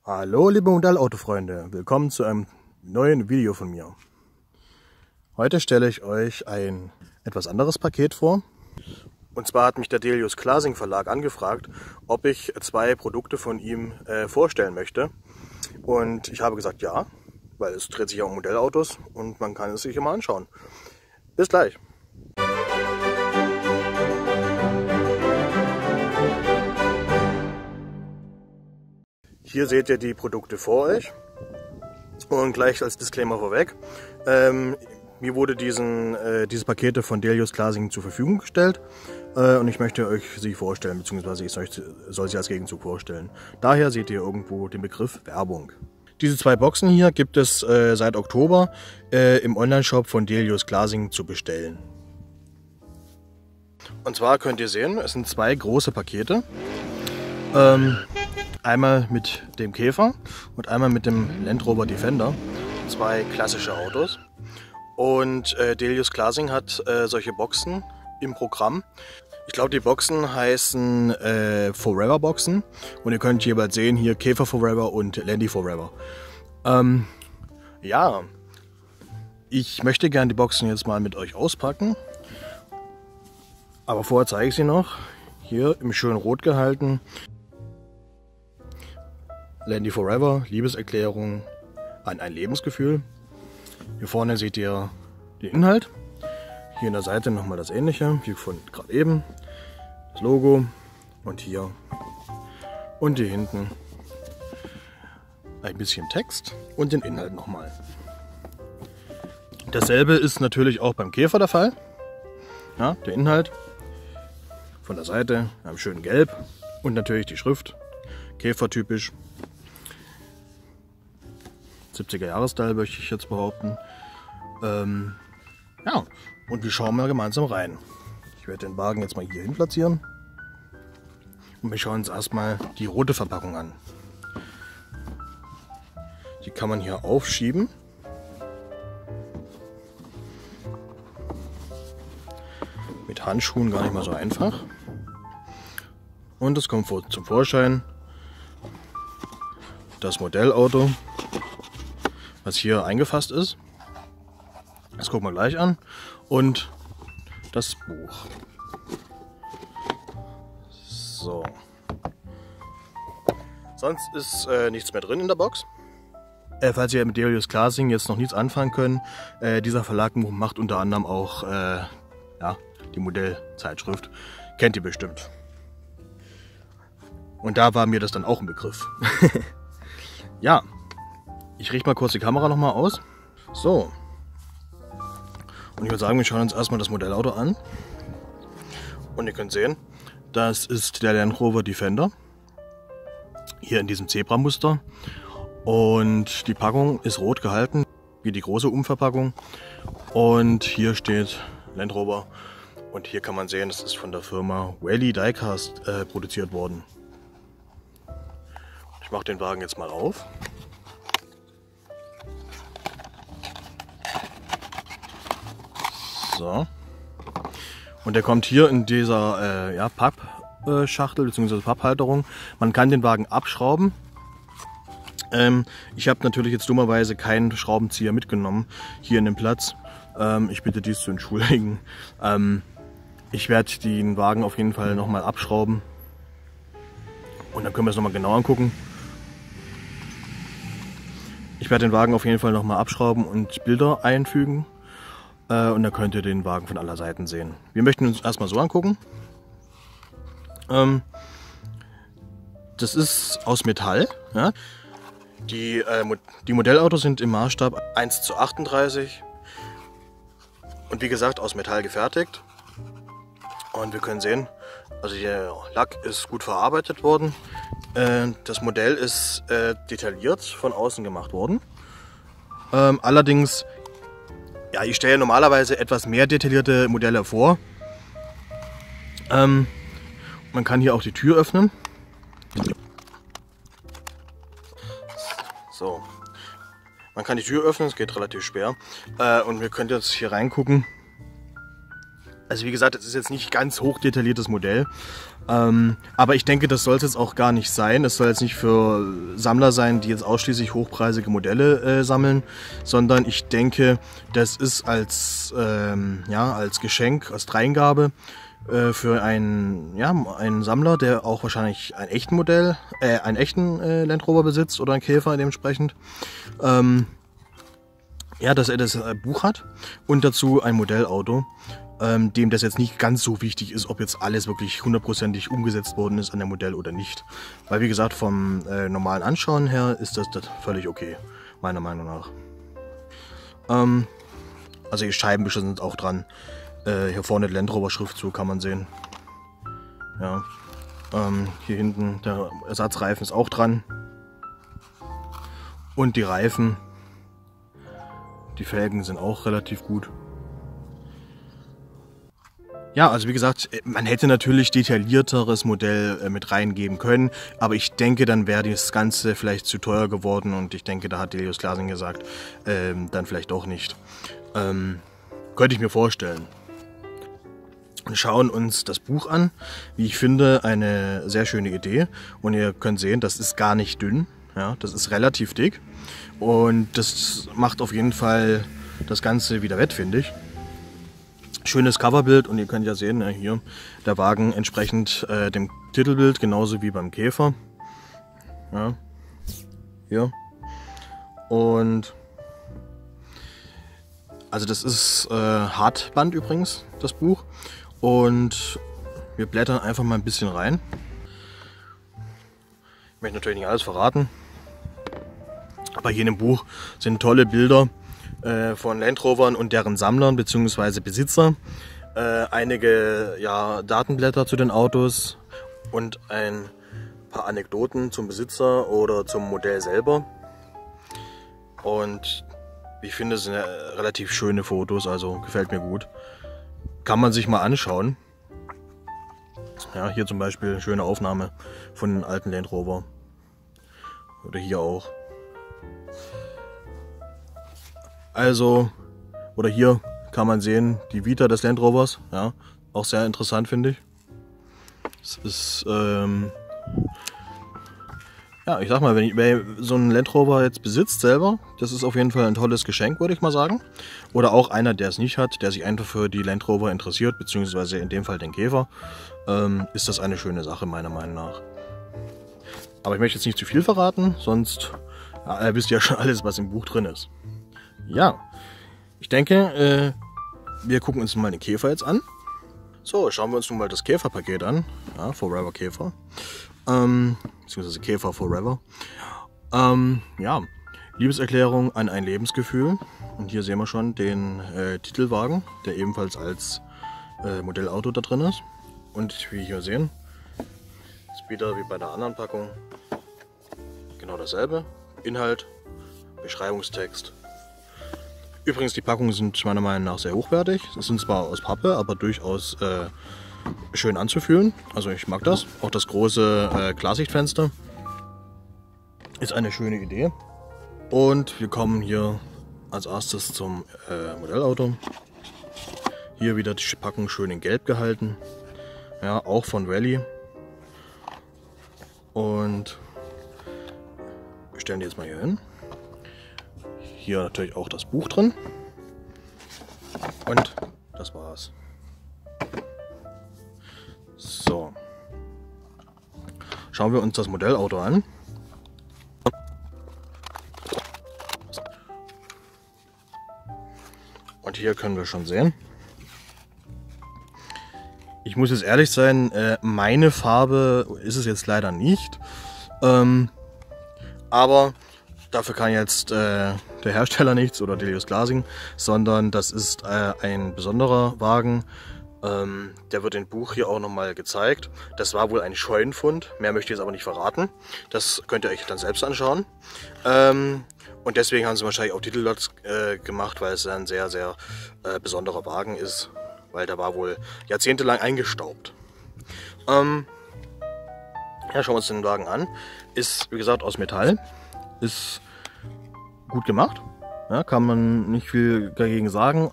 Hallo liebe Modellautofreunde, willkommen zu einem neuen Video von mir. Heute stelle ich euch ein etwas anderes Paket vor. Und zwar hat mich der Delius Klasing Verlag angefragt, ob ich zwei Produkte von ihm vorstellen möchte. Und ich habe gesagt ja, weil es dreht sich ja um Modellautos und man kann es sich immer anschauen. Bis gleich! Hier seht ihr die Produkte vor euch und gleich als Disclaimer vorweg. Mir wurde diese Pakete von Delius Klasing zur Verfügung gestellt und ich möchte euch sie vorstellen, beziehungsweise ich soll sie als Gegenzug vorstellen. Daher seht ihr irgendwo den Begriff Werbung. Diese zwei Boxen hier gibt es seit Oktober im Onlineshop von Delius Klasing zu bestellen. Und zwar könnt ihr sehen, es sind zwei große Pakete. Einmal mit dem Käfer und einmal mit dem Land Rover Defender. Zwei klassische Autos. Und Delius Klasing hat solche Boxen im Programm. Ich glaube, die Boxen heißen Forever Boxen. Und ihr könnt jeweils sehen, hier Käfer Forever und Landy Forever. Ja, ich möchte gerne die Boxen jetzt mal mit euch auspacken. Aber vorher zeige ich sie noch. Hier im schönen Rot gehalten. Landy Forever, Liebeserklärung an ein Lebensgefühl. Hier vorne seht ihr den Inhalt. Hier in der Seite nochmal das ähnliche, wie von gerade eben. Das Logo und hier und hier hinten ein bisschen Text und den Inhalt nochmal. Dasselbe ist natürlich auch beim Käfer der Fall. Ja, der Inhalt von der Seite, einem schönen Gelb und natürlich die Schrift, Käfertypisch. 70er Jahresstyle möchte ich jetzt behaupten. Ja, und wir schauen mal gemeinsam rein. Ich werde den Wagen jetzt mal hier hin platzieren. Und wir schauen uns erstmal die rote Verpackung an. Die kann man hier aufschieben. Mit Handschuhen gar nicht mal so einfach. Und es kommt zum Vorschein das Modellauto, was hier eingefasst ist. Das gucken wir gleich an. Und das Buch. So. Sonst ist nichts mehr drin in der Box. Falls ihr mit Delius Klasing jetzt noch nichts anfangen könnt, dieser Verlag macht unter anderem auch ja, die Modellzeitschrift. Kennt ihr bestimmt. Und da war mir das dann auch ein Begriff. Ja. Ich richte mal kurz die Kamera nochmal aus. So. Und ich würde sagen, wir schauen uns erstmal das Modellauto an. Und ihr könnt sehen, das ist der Land Rover Defender. Hier in diesem Zebramuster. Und die Packung ist rot gehalten, wie die große Umverpackung. Und hier steht Land Rover. Und hier kann man sehen, das ist von der Firma Whaley Diecast produziert worden. Ich mache den Wagen jetzt mal auf. So. Und der kommt hier in dieser ja, Pappschachtel bzw. Papphalterung. Man kann den Wagen abschrauben. Ich habe natürlich jetzt dummerweise keinen Schraubenzieher mitgenommen hier in den Platz. Ich bitte dies zu entschuldigen. Ich werde den Wagen auf jeden Fall nochmal abschrauben. Und dann können wir es nochmal genau angucken. Ich werde den Wagen auf jeden Fall nochmal abschrauben und Bilder einfügen. Und dann könnt ihr den Wagen von aller Seiten sehen. Wir möchten uns erstmal so angucken. Das ist aus Metall. Ja. Die Modellautos sind im Maßstab 1:38. Und wie gesagt aus Metall gefertigt. Und wir können sehen, also der Lack ist gut verarbeitet worden. Das Modell ist detailliert von außen gemacht worden. Allerdings, ja, ich stelle normalerweise etwas mehr detaillierte Modelle vor. Man kann hier auch die Tür öffnen. So. Man kann die Tür öffnen, es geht relativ schwer. Und wir können jetzt hier reingucken. Also wie gesagt, es ist jetzt nicht ganz hoch detailliertes Modell. Aber ich denke, das soll es jetzt auch gar nicht sein. Es soll jetzt nicht für Sammler sein, die jetzt ausschließlich hochpreisige Modelle sammeln, sondern ich denke, das ist als Geschenk, als Dreingabe für einen Sammler, der auch wahrscheinlich einen echten Land Rover besitzt oder einen Käfer dementsprechend. Dass er das Buch hat und dazu ein Modellauto, dem das jetzt nicht ganz so wichtig ist, ob jetzt alles wirklich hundertprozentig umgesetzt worden ist an dem Modell oder nicht. Weil wie gesagt, vom normalen Anschauen her ist das völlig okay, meiner Meinung nach. Also die Scheibenwischer sind auch dran. Hier vorne der Land Rover Schriftzug kann man sehen. Ja. Hier hinten der Ersatzreifen ist auch dran. Und die Reifen, die Felgen sind auch relativ gut. Ja, also wie gesagt, man hätte natürlich detaillierteres Modell mit reingeben können, aber ich denke, dann wäre das Ganze vielleicht zu teuer geworden und ich denke, da hat Delius Glasing gesagt, dann vielleicht auch nicht. Könnte ich mir vorstellen. Wir schauen uns das Buch an, wie ich finde, eine sehr schöne Idee und ihr könnt sehen, das ist gar nicht dünn, ja, das ist relativ dick und das macht auf jeden Fall das Ganze wieder wett, finde ich. Schönes Coverbild und ihr könnt ja sehen, hier der Wagen entsprechend dem Titelbild, genauso wie beim Käfer. Ja, hier. Und also das ist Hartband übrigens, das Buch. Und wir blättern einfach mal ein bisschen rein. Ich möchte natürlich nicht alles verraten. Aber hier in dem Buch sind tolle Bilder von Land Rovern und deren Sammlern bzw. Besitzer, einige Datenblätter zu den Autos und ein paar Anekdoten zum Besitzer oder zum Modell selber. Und ich finde, es sind relativ schöne Fotos, also gefällt mir gut. Kann man sich mal anschauen. Ja, hier zum Beispiel eine schöne Aufnahme von den alten Land Rover. Oder hier auch. Also, oder hier kann man sehen, die Vita des Land Rovers, ja, auch sehr interessant, finde ich. Es ist, ich sag mal, wer so einen Land Rover jetzt besitzt selber, das ist auf jeden Fall ein tolles Geschenk, würde ich mal sagen. Oder auch einer, der es nicht hat, der sich einfach für die Land Rover interessiert, beziehungsweise in dem Fall den Käfer, ist das eine schöne Sache, meiner Meinung nach. Aber ich möchte jetzt nicht zu viel verraten, sonst wisst ihr ja schon alles, was im Buch drin ist. Ja, ich denke, wir gucken uns mal den Käfer jetzt an. So, schauen wir uns nun mal das Käferpaket an. Ja, Forever Käfer. Beziehungsweise Käfer Forever. Liebeserklärung an ein Lebensgefühl. Und hier sehen wir schon den Titelwagen, der ebenfalls als Modellauto da drin ist. Und wie wir hier sehen, ist wieder wie bei der anderen Packung genau dasselbe. Inhalt, Beschreibungstext. Übrigens, die Packungen sind meiner Meinung nach sehr hochwertig. Sie sind zwar aus Pappe, aber durchaus schön anzufühlen. Also ich mag das. Auch das große Klarsichtfenster ist eine schöne Idee. Und wir kommen hier als erstes zum Modellauto. Hier wieder die Packung schön in Gelb gehalten. Ja, auch von Rally. Und wir stellen die jetzt mal hier hin. Hier natürlich auch das Buch drin. Und das war's. So. Schauen wir uns das Modellauto an. Und hier können wir schon sehen. Ich muss jetzt ehrlich sein, meine Farbe ist es jetzt leider nicht. Aber dafür kann jetzt der Hersteller nichts oder Delius Glasing, sondern das ist ein besonderer Wagen. Der wird im Buch hier auch nochmal gezeigt. Das war wohl ein Scheunenfund, mehr möchte ich jetzt aber nicht verraten. Das könnt ihr euch dann selbst anschauen. Und deswegen haben sie wahrscheinlich auch Titellots gemacht, weil es ein sehr, sehr besonderer Wagen ist. Weil der war wohl jahrzehntelang eingestaubt. Schauen wir uns den Wagen an. Ist, wie gesagt, aus Metall. Ist gut gemacht. Ja, kann man nicht viel dagegen sagen.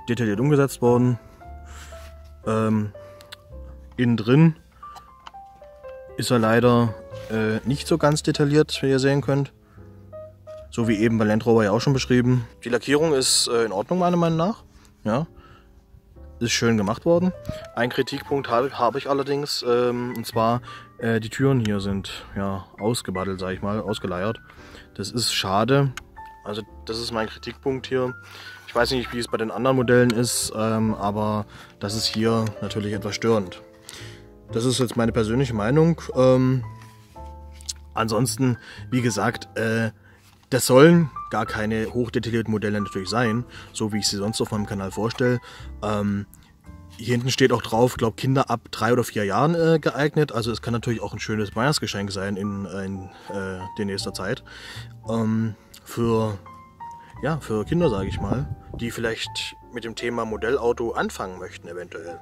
Detailliert umgesetzt worden. Innen drin ist er leider nicht so ganz detailliert, wie ihr sehen könnt. So wie eben bei Land Rover ja auch schon beschrieben. Die Lackierung ist in Ordnung meiner Meinung nach. Ja, ist schön gemacht worden. Ein Kritikpunkt habe ich allerdings, und zwar die Türen hier sind ja ausgebaddelt, sage ich mal, ausgeleiert. Das ist schade. Also das ist mein Kritikpunkt hier. Ich weiß nicht, wie es bei den anderen Modellen ist, aber das ist hier natürlich etwas störend. Das ist jetzt meine persönliche Meinung. Ansonsten, wie gesagt, das sollen gar keine hochdetaillierten Modelle natürlich sein, so wie ich sie sonst auf meinem Kanal vorstelle. Hier hinten steht auch drauf, glaube Kinder ab 3 oder 4 Jahren geeignet. Also es kann natürlich auch ein schönes Weihnachtsgeschenk sein in der nächsten Zeit. Für Kinder, sage ich mal, die vielleicht mit dem Thema Modellauto anfangen möchten eventuell.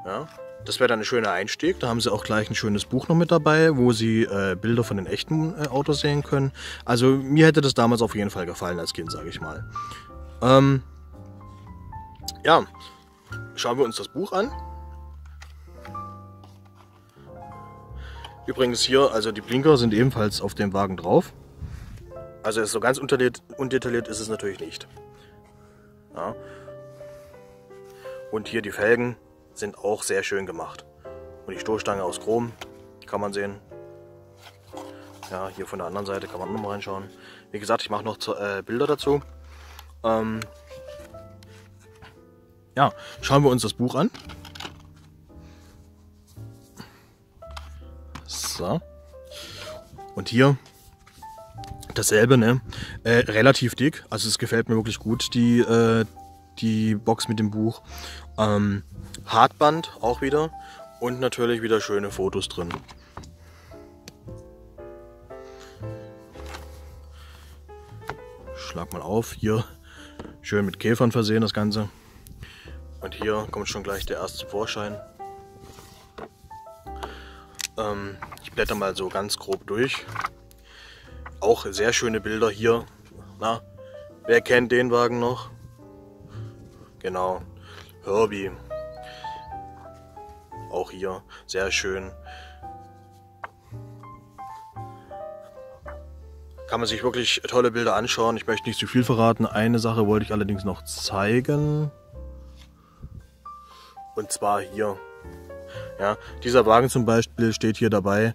Ja, das wäre dann ein schöner Einstieg. Da haben sie auch gleich ein schönes Buch noch mit dabei, wo sie Bilder von den echten Autos sehen können. Also mir hätte das damals auf jeden Fall gefallen als Kind, sage ich mal. Ja, schauen wir uns das Buch an. Übrigens hier, also die Blinker sind ebenfalls auf dem Wagen drauf. Also so ganz undetailliert ist es natürlich nicht. Ja. Und hier die Felgen sind auch sehr schön gemacht. Und die Stoßstange aus Chrom, kann man sehen. Ja, hier von der anderen Seite kann man noch mal reinschauen. Wie gesagt, ich mache noch Bilder dazu. Ja, schauen wir uns das Buch an. So. Und hier dasselbe, ne? Relativ dick, also es gefällt mir wirklich gut, die Box mit dem Buch. Hartband auch wieder und natürlich wieder schöne Fotos drin. Schlag mal auf, hier schön mit Käfern versehen das Ganze. Und hier kommt schon gleich der erste Vorschein. Ich blätter mal so ganz grob durch. Auch sehr schöne Bilder hier. Na, wer kennt den Wagen noch? Genau, Herbie. Auch hier sehr schön. Kann man sich wirklich tolle Bilder anschauen. Ich möchte nicht zu viel verraten. Eine Sache wollte ich allerdings noch zeigen. Und zwar hier. Ja, dieser Wagen zum Beispiel steht hier dabei,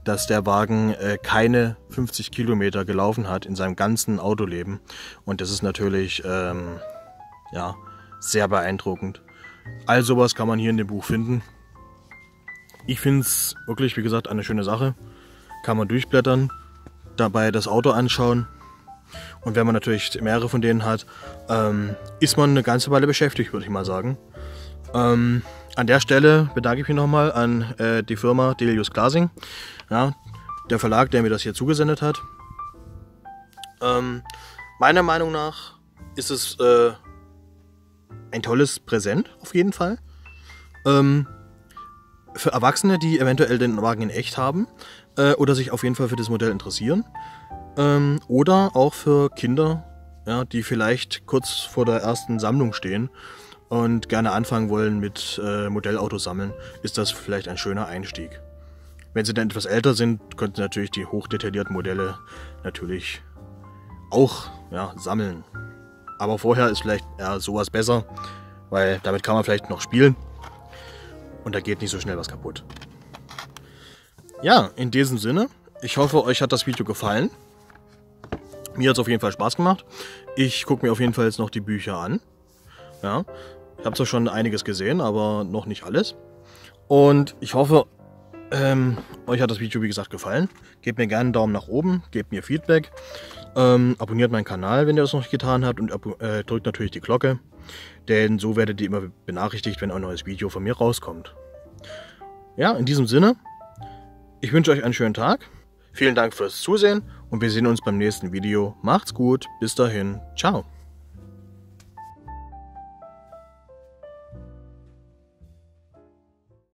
dass der Wagen keine 50 Kilometer gelaufen hat in seinem ganzen Autoleben. Und das ist natürlich ja, sehr beeindruckend. All sowas kann man hier in dem Buch finden. Ich finde es wirklich, wie gesagt, eine schöne Sache. Kann man durchblättern, dabei das Auto anschauen. Und wenn man natürlich mehrere von denen hat, ist man eine ganze Weile beschäftigt, würde ich mal sagen. An der Stelle bedanke ich mich nochmal an die Firma Delius Glasing, ja, der Verlag, der mir das hier zugesendet hat. Meiner Meinung nach ist es ein tolles Präsent, auf jeden Fall. Für Erwachsene, die eventuell den Wagen in echt haben oder sich auf jeden Fall für das Modell interessieren. Oder auch für Kinder, ja, die vielleicht kurz vor der ersten Sammlung stehen und gerne anfangen wollen mit Modellautos sammeln, ist das vielleicht ein schöner Einstieg. Wenn sie dann etwas älter sind, könnten sie natürlich die hochdetaillierten Modelle natürlich auch, ja, sammeln. Aber vorher ist vielleicht eher sowas besser, weil damit kann man vielleicht noch spielen und da geht nicht so schnell was kaputt. Ja, in diesem Sinne, ich hoffe, euch hat das Video gefallen. Mir hat es auf jeden Fall Spaß gemacht. Ich gucke mir auf jeden Fall jetzt noch die Bücher an. Ja, ich habe zwar schon einiges gesehen, aber noch nicht alles. Und ich hoffe, euch hat das Video, wie gesagt, gefallen. Gebt mir gerne einen Daumen nach oben, gebt mir Feedback. Abonniert meinen Kanal, wenn ihr das noch nicht getan habt, und drückt natürlich die Glocke, denn so werdet ihr immer benachrichtigt, wenn ein neues Video von mir rauskommt. Ja, in diesem Sinne, ich wünsche euch einen schönen Tag. Vielen Dank fürs Zusehen und wir sehen uns beim nächsten Video. Macht's gut, bis dahin, ciao.